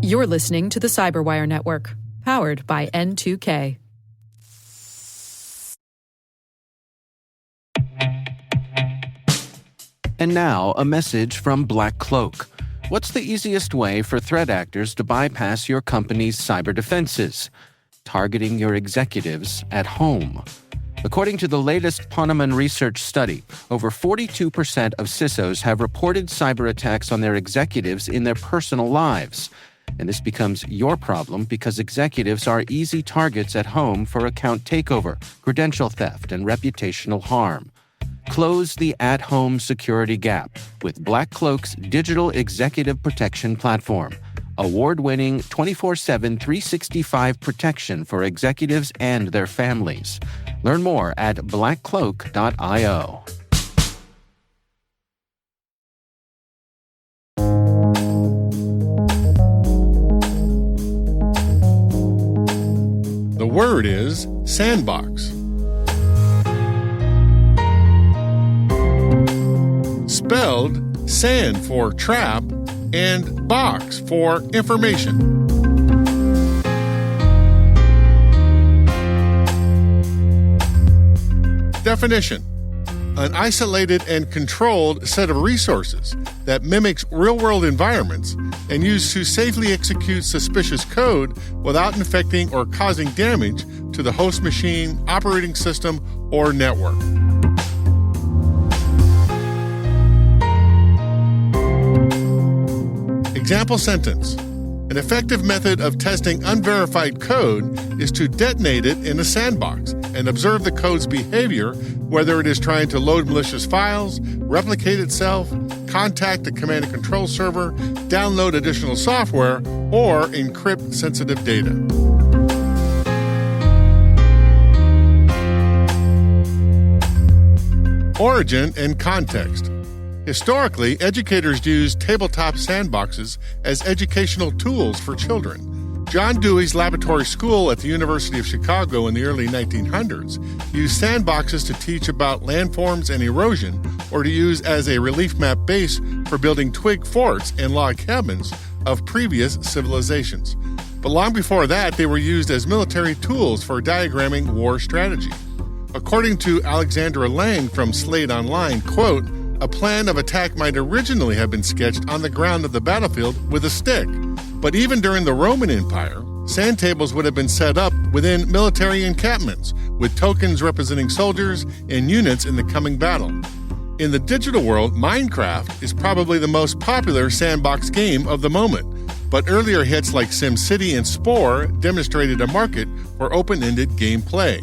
You're listening to the Cyberwire Network, powered by N2K. And now, a message from Black Cloak. What's the easiest way for threat actors to bypass your company's cyber defenses? Targeting your executives at home. According to the latest Ponemon research study, over 42% of CISOs have reported cyber attacks on their executives in their personal lives. And this becomes your problem because executives are easy targets at home for account takeover, credential theft, and reputational harm. Close the at-home security gap with Black Cloak's digital executive protection platform. Award-winning 24/7 365 protection for executives and their families. Learn more at blackcloak.io. The word is sandbox. Spelled sand for trap and box for information. Definition: an isolated and controlled set of resources that mimics real-world environments and used to safely execute suspicious code without infecting or causing damage to the host machine, operating system, or network. Example sentence: an effective method of testing unverified code is to detonate it in a sandbox and observe the code's behavior, whether it is trying to load malicious files, replicate itself, contact a command and control server, download additional software, or encrypt sensitive data. Origin and context. Historically, educators used tabletop sandboxes as educational tools for children. John Dewey's laboratory school at the University of Chicago in the early 1900s used sandboxes to teach about landforms and erosion, or to use as a relief map base for building twig forts and log cabins of previous civilizations. But long before that, they were used as military tools for diagramming war strategy. According to Alexandra Lang from Slate Online, quote, "A plan of attack might originally have been sketched on the ground of the battlefield with a stick. But even during the Roman Empire, sand tables would have been set up within military encampments, with tokens representing soldiers and units in the coming battle. In the digital world, Minecraft is probably the most popular sandbox game of the moment, but earlier hits like SimCity and Spore demonstrated a market for open-ended gameplay.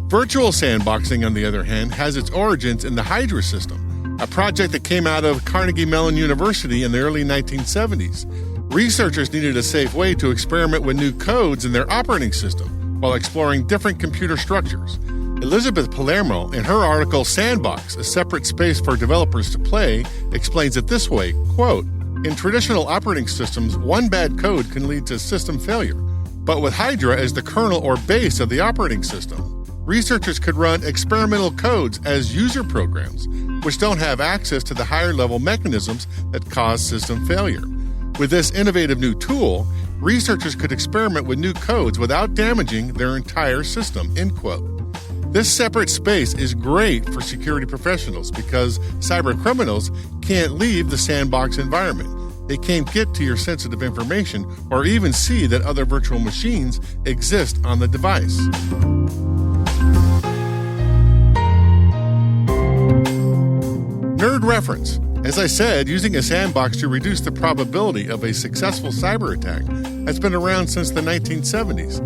Virtual sandboxing, on the other hand, has its origins in the Hydra system, a project that came out of Carnegie Mellon University in the early 1970s. Researchers needed a safe way to experiment with new codes in their operating system while exploring different computer structures. Elizabeth Palermo, in her article Sandbox, A Separate Space for Developers to Play, explains it this way, quote, "In traditional operating systems, one bad code can lead to system failure. But with Hydra as the kernel or base of the operating system, researchers could run experimental codes as user programs, which don't have access to the higher-level mechanisms that cause system failure. With this innovative new tool, researchers could experiment with new codes without damaging their entire system," end quote. This separate space is great for security professionals because cyber criminals can't leave the sandbox environment. They can't get to your sensitive information or even see that other virtual machines exist on the device. Nerd reference. As I said, using a sandbox to reduce the probability of a successful cyber attack has been around since the 1970s.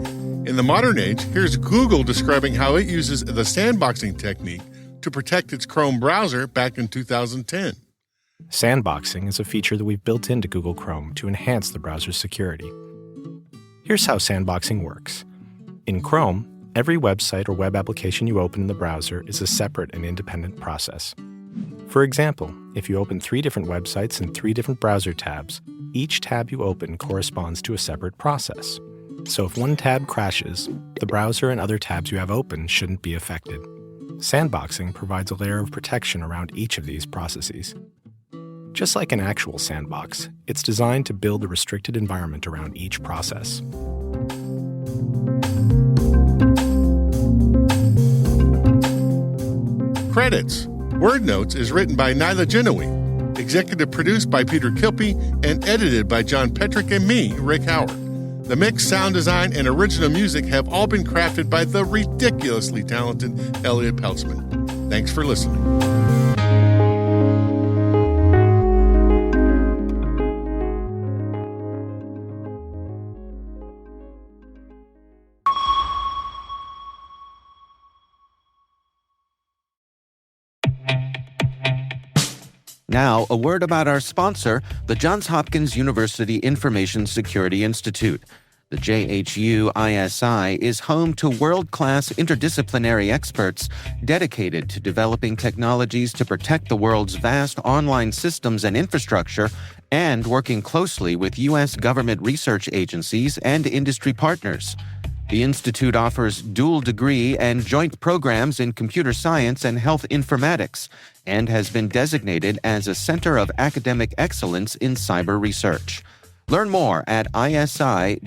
In the modern age, here's Google describing how it uses the sandboxing technique to protect its Chrome browser back in 2010. Sandboxing is a feature that we've built into Google Chrome to enhance the browser's security. Here's how sandboxing works. In Chrome, every website or web application you open in the browser is a separate and independent process. For example, if you open 3 different websites in 3 different browser tabs, each tab you open corresponds to a separate process. So if one tab crashes, the browser and other tabs you have open shouldn't be affected. Sandboxing provides a layer of protection around each of these processes. Just like an actual sandbox, it's designed to build a restricted environment around each process. Credits. Word Notes is written by Nyla Genoe, executive produced by Peter Kilpie, and edited by John Petrick and me, Rick Howard. The mix, sound design, and original music have all been crafted by the ridiculously talented Elliot Peltzman. Thanks for listening. Now, a word about our sponsor, the Johns Hopkins University Information Security Institute. The JHU-ISI is home to world-class interdisciplinary experts dedicated to developing technologies to protect the world's vast online systems and infrastructure and working closely with U.S. government research agencies and industry partners. The Institute offers dual degree and joint programs in computer science and health informatics and has been designated as a center of academic excellence in cyber research. Learn more at isi.jhu.edu.